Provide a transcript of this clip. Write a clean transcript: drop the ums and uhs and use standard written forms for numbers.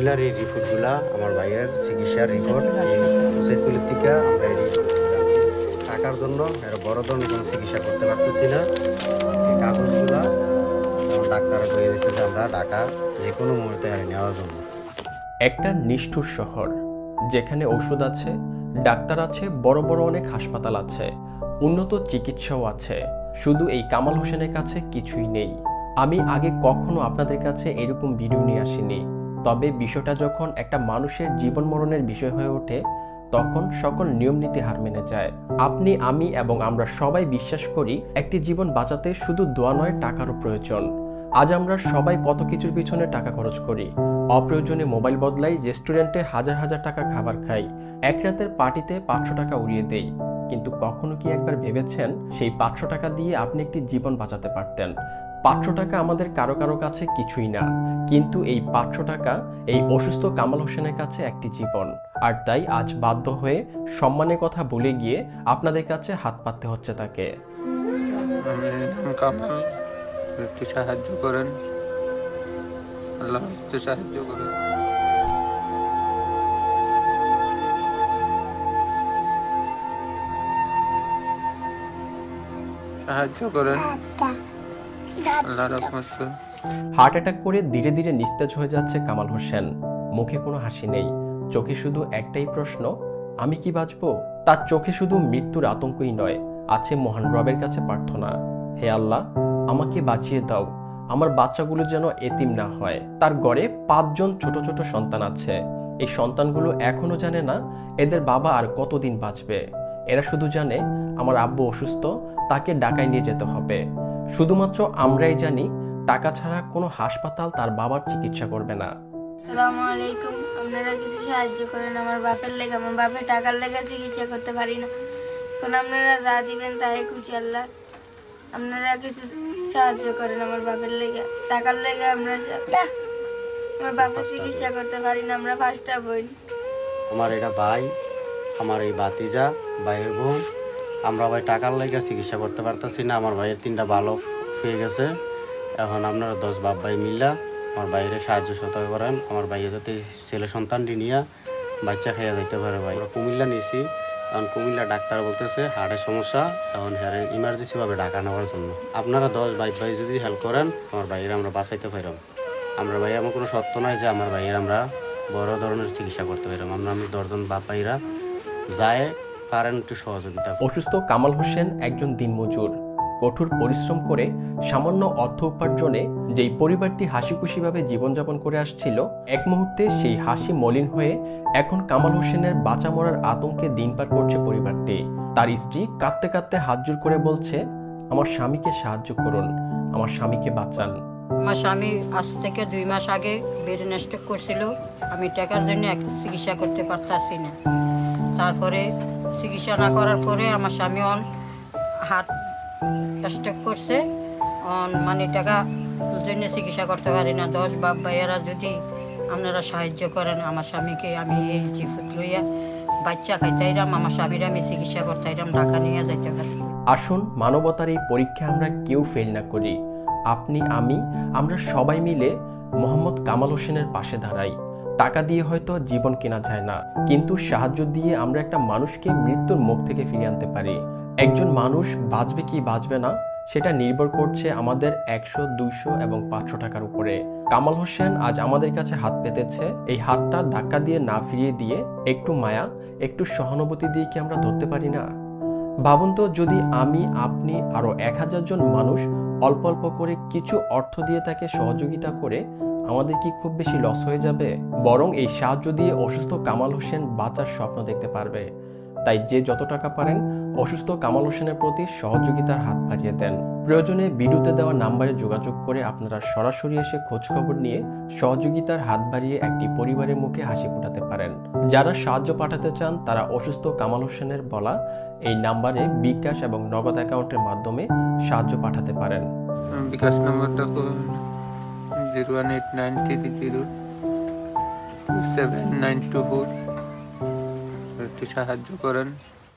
কুমিল্লার এই রিপোর্টগুলা আমার ভাইয়ের চিকিৎসার রিপোর্ট হুসাইদকুলের থেকে আমরা এই আনছি। টাকার জন্য এর বড় ধরনের কোনো চিকিৎসা করতে পারতেছি না। এই কাগজগুলা ডাক্তার বলে দিয়েছে যে আমরা ঢাকা যে কোনো মুহূর্তে নেওয়ার জন্য। একটা নিষ্ঠুর শহর যেখানে ওষুধ আছে, ডাক্তার আছে, বড় বড় অনেক হাসপাতাল আছে, উন্নত চিকিৎসাও আছে, শুধু এই কামাল হোসেনের কাছে কিছুই নেই। আমি আগে কখনো আপনাদের কাছে এরকম ভিডিও নিয়ে আসিনি, তবে বিষয়টা যখন একটা মানুষের জীবন মরণের বিষয় হয়ে ওঠে তখন সকল নিয়ম নীতি হার মেনে যায়। আপনি, আমি এবং আমরা সবাই বিশ্বাস করি একটি জীবন বাঁচাতে শুধু দোয়া নয়, টাকারও প্রয়োজন। আজ আমরা সবাই কত কিছুর পিছনে টাকা খরচ করি, অপ্রয়োজনে মোবাইল বদলাই, রেস্টুরেন্টে হাজার হাজার টাকার খাবার খাই, এক রাতের পার্টিতে 500 টাকা উড়িয়ে দেই। কিন্তু কখনো কি একবার ভেবেছেন সেই 500 টাকা দিয়ে আপনি একটি জীবন বাঁচাতে পারতেন? 500 টাকা আমাদের কারো কারো কাছে কিছুই না, কিন্তু এই 500 টাকা এই অসুস্থ কামাল হোসেনের কাছে একটি জীবন। আর তাই আজ বাধ্য হয়ে সম্মানের কথা ভুলে গিয়ে আপনাদের কাছে হাত পাততে হচ্ছে তাকে। কামাল, একটু সাহায্য করেন, আল্লাহ একটু সাহায্য করেন। সাহায্য করেন, আল্লাহ রহমত। হার্ট অ্যাটাক করে ধীরে ধীরে নিস্তেজ হয়ে যাচ্ছে কামাল হোসেন। মুখে কোনো হাসি নেই, চোখে শুধু একটাই প্রশ্ন, আমি কি বাঁচবো? তার চোখে শুধু মৃত্যুর আতঙ্কই নয়, আছে মহান রবের কাছে প্রার্থনা, হে আল্লাহ আমাকে বাঁচিয়ে দাও, আমার বাচ্চাগুলো যেন এতিম না হয়। তার ঘরে 5 জন ছোট ছোট সন্তান আছে। এই সন্তানগুলো এখনো জানে না এদের বাবা আর কতদিন বাঁচবে। এরা শুধু জানে আমার আব্বু অসুস্থ, তাকে ঢাকায় নিয়ে যেতে হবে। শুধুমাত্র আমরাই জানি টাকা ছাড়া কোনো হাসপাতাল তার বাবার চিকিৎসা করবে না। আসসালামু আলাইকুম, আপনারা কিছু সাহায্য করেন আমার বাপের লেগে। আমার বাপের টাকার লেগে চিকিৎসা করতে পারি না। এখন আপনারা যা দিবেন তাই খুশি আল্লাহ। আপনারা কিছু সাহায্য করেন আমার বাপের লেগে, টাকার লেগে। আমার বাপের চিকিৎসা করতে পারি না, আমরা 5টা বোন। আমার এটা ভাই, আমার এই ভাতিজা, ভাইয়ের বোন। আমরা ভাই টাকার লেগে চিকিৎসা করতে পারতেছি না। আমার ভাইয়ের 3টা বালক হয়ে গেছে। এখন আপনারা 10 বাপ ভাই মিল্লা আমার বাইরে সাহায্য সহযোগিতা করেন। আমার ভাইয়ের যাতে ছেলে সন্তানটি নিয়ে বাচ্চা খাইয়া যাইতে পারে। ভাই আমরা কুমিল্লা নিয়েছি, এখন কুমিল্লা ডাক্তার বলতেছে হার্টের সমস্যা, এখন হ্যাঁ ইমার্জেন্সিভাবে ঢাকা নেওয়ার জন্য। আপনারা 10 ভাই যদি হেল্প করেন আমার ভাইয়ের আমরা বাঁচাইতে পারলাম। আমরা ভাই আমার কোনো সত্য নয় যে আমার ভাইয়ের আমরা বড় ধরনের চিকিৎসা করতে পারলাম। আমরা 10 জন বাপ ভাইরা যায় পারেন একটু সহযোগিতা। অসুস্থ কামাল হোসেন একজন দিনমজুর। কঠোর পরিশ্রম করে সামান্য অর্থ উপার্জনে যেই পরিবারটি হাসিখুশিভাবে জীবনযাপন করে আসছিল, এক মুহূর্তে সেই হাসি মলিন হয়ে এখন কামাল হোসেনের বাঁচা মরার আতঙ্কে দিন পার করছে পরিবারটি। তার স্ত্রী কাঁদতে কাঁদতে হাত জোর করে বলছে, আমার স্বামীকে সাহায্য করুন, আমার স্বামীকে বাঁচান। আমার স্বামী আজ থেকে 2 মাস আগে ব্রেন স্ট্রোক করছিল। আমি টাকার জন্য চিকিৎসা করতে পারতাছি না। তারপরে চিকিৎসা না করার পরে আমার স্বামী হার্ট স্ট্রোক করছে। মানে টাকা জন্য চিকিৎসা করতে পারি না। 10 বাপ ভাইয়েরা যদি আপনারা সাহায্য করেন আমার স্বামীকে, আমি এই জিফুত লইয়া বাচ্চা খাইতাইরাম, আমার স্বামীর আমি চিকিৎসা করতাইরাম, ঢাকা নিয়ে যাইতে পারি। আসুন মানবতার এই পরীক্ষা আমরা কেউ ফেল না করি। আপনি, আমরা সবাই মিলে মোহাম্মদ কামাল হোসেনের পাশে দাঁড়াই। টাকা দিয়ে হয়তো জীবন কেনা যায় না, কিন্তু সাহায্য দিয়ে আমরা একটা মানুষকে মৃত্যুর মুখ থেকে ফিরিয়ে আনতে পারি। একজন মানুষ বাঁচবে কি বাঁচবে না সেটা নির্ভর করছে আমাদের 100, 200 এবং 500 টাকার উপরে। কামাল হোসেন আজ আমাদের কাছে হাত পেতেছে, এই হাতটা ধাক্কা দিয়ে না ফিরিয়ে দিয়ে একটু মায়া, একটু সহানুভূতি দিয়ে কি আমরা ধরতে পারি না? ভাবুন তো, যদি আমি, আপনি আরো 1000 জন মানুষ অল্প অল্প করে কিছু অর্থ দিয়ে তাকে সহযোগিতা করে, আমাদের কি খুব বেশি লস হয়ে যাবে? বরং এই সাহায্য দিয়ে অসুস্থ কামাল হোসেন বাঁচার স্বপ্ন দেখতে পারবে। তাই যে যত টাকা পারেন অসুস্থ কামাল হোসেনের প্রতি সহযোগিতার হাত বাড়িয়ে দেন। প্রয়োজনে ভিডিওতে দেওয়া নাম্বারে যোগাযোগ করে আপনারা সরাসরি এসে খোঁজ খবর নিয়ে সহযোগিতার হাত বাড়িয়ে একটি পরিবারের মুখে হাসি ফোটাতে পারেন। যারা সাহায্য পাঠাতে চান তারা অসুস্থ কামাল হোসেনের বলা এই নাম্বারে বিকাশ এবং নগদ অ্যাকাউন্টের মাধ্যমে সাহায্য পাঠাতে পারেন। বিকাশ নম্বরটা 018930792 একটু সাহায্য করেন।